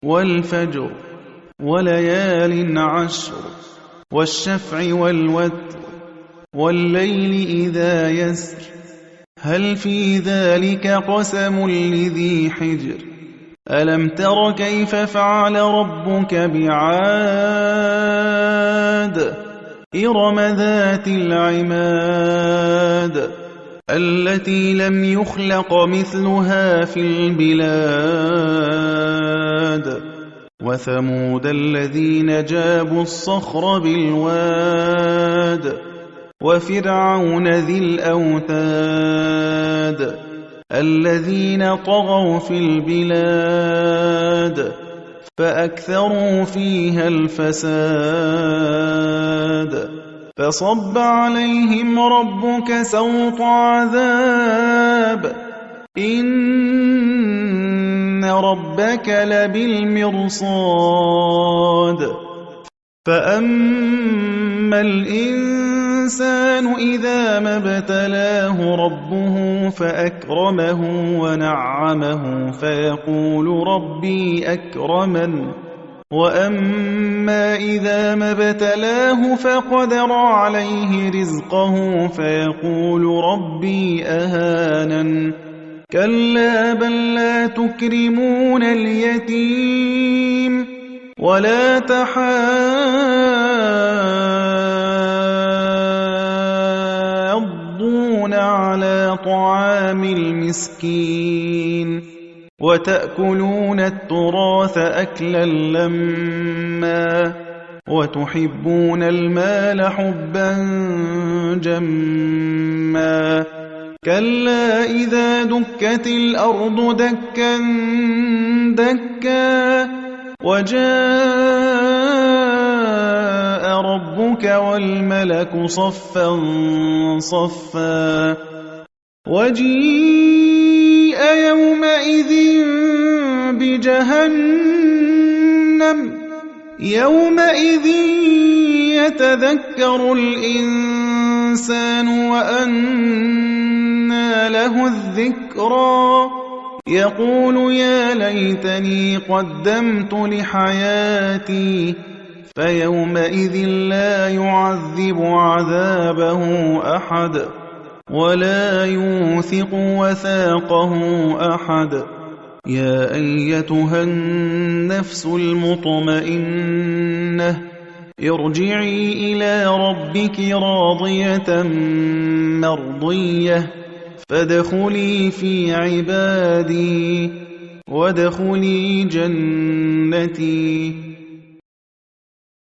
وَالْفَجْرِ وَلَيَالٍ عَشْرٍ وَالشَّفْعِ وَالْوَتْرِ وَاللَّيْلِ إِذَا يَسْرِ هَلْ فِي ذَلِكَ قَسَمٌ لِّذِي حِجْرٍ أَلَمْ تَرَ كَيْفَ فَعَلَ رَبُّكَ بِعَادٍ إِرَمَ ذَاتِ الْعِمَادِ الَّتِي لَمْ يُخْلَقْ مِثْلُهَا فِي الْبِلَادِ وَثَمُودَ الَّذِينَ جَابُوا الصَّخْرَ بِالْوَادِ وَفِرْعَوْنَ ذِي الْأَوْتَادِ الَّذِينَ طَغَوْا فِي الْبِلَادِ فَأَكْثَرُوا فِيهَا الْفَسَادَ فَصَبَّ عَلَيْهِمْ رَبُّكَ سَوْطَ عَذَابٍ إِنَّ رَبَّكَ لَبِالْمِرْصَادِ فَأَمَّا الْإِنسَانُ إِذَا مَا ابْتَلَاهُ رَبُّهُ فَأَكْرَمَهُ وَنَعَّمَهُ فَيَقُولُ رَبِّي أَكْرَمَنِ وَأَمَّا إِذَا مَا ابْتَلَاهُ فَقَدَرَ عَلَيْهِ رِزْقَهُ فَيَقُولُ رَبِّي أَهَانَنِ كَلَّا بَل لَّا تُكْرِمُونَ الْيَتِيمَ وَلَا تَحَاضُّونَ عَلَىٰ طَعَامِ الْمِسْكِينِ وَتَأْكُلُونَ التُّرَاثَ أَكْلًا لَّمًّا وَتُحِبُّونَ الْمَالَ حُبًّا جَمًّا كَلَّا إِذَا دُكَّتِ الْأَرْضُ دَكًّا دَكًّا وَجَاءَ رَبُّكَ وَالْمَلَكُ صَفًّا صَفًّا وَجِيءَ يَوْمَئِذٍ بِجَهَنَّمَ يَوْمَئِذٍ يَتَذَكَّرُ الْإِنسَانُ وَأَنَّىٰ لَهُ الذِّكْرَىٰ يَقُولُ يَا لَيْتَنِي قَدَّمْتُ لِحَيَاتِي فَيَوْمَئِذٍ لَّا يُعَذِّبُ عَذَابَهُ أَحَدٌ وَلَا يُوثِقُ وَثَاقَهُ أَحَدٌ يَا أَيَّتُهَا النَّفْسُ الْمُطْمَئِنَّةُ ارْجِعِي إِلَىٰ رَبِّكِ رَاضِيَةً مَّرْضِيَّةً فَادْخُلِي فِي عِبَادِي وَادْخُلِي جَنَّتِي